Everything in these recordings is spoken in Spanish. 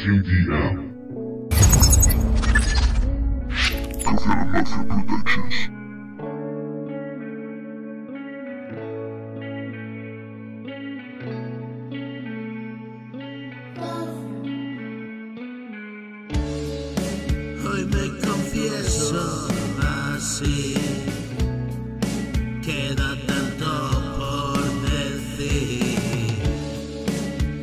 KDM. Kavana Mafia Productions. Hoy me confieso así, queda tanto por decir,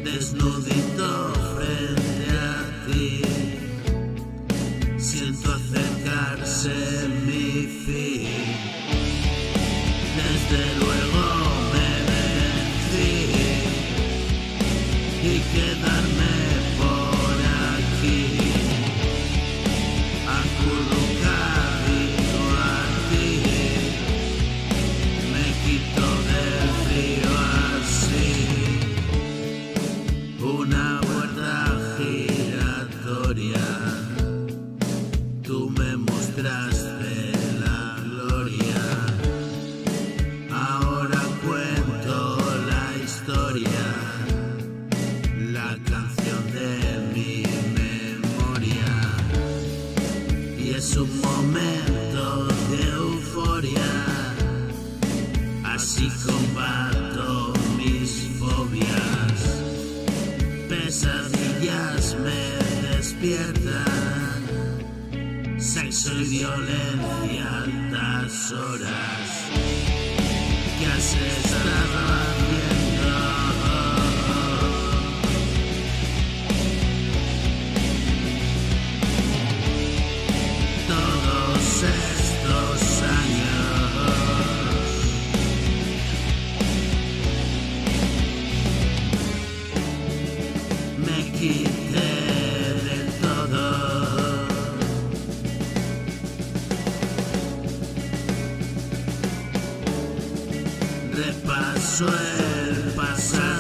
desnudito frente a ti, siento acercarse mi fin, desde luego me vencí y quedarme por aquí. Acurrucadito a ti, me quito del frío así, una vuelta giratoria, tú me mostraste la gloria, ahora cuento la historia, la canción de mi memoria. Y es un momento de euforia, así combato mis fobias, pesadillas me despiertan, sexo y violencia a altas horas, ¿qué has estado haciendo? Todos estos años me quité de todo, repaso el pasado.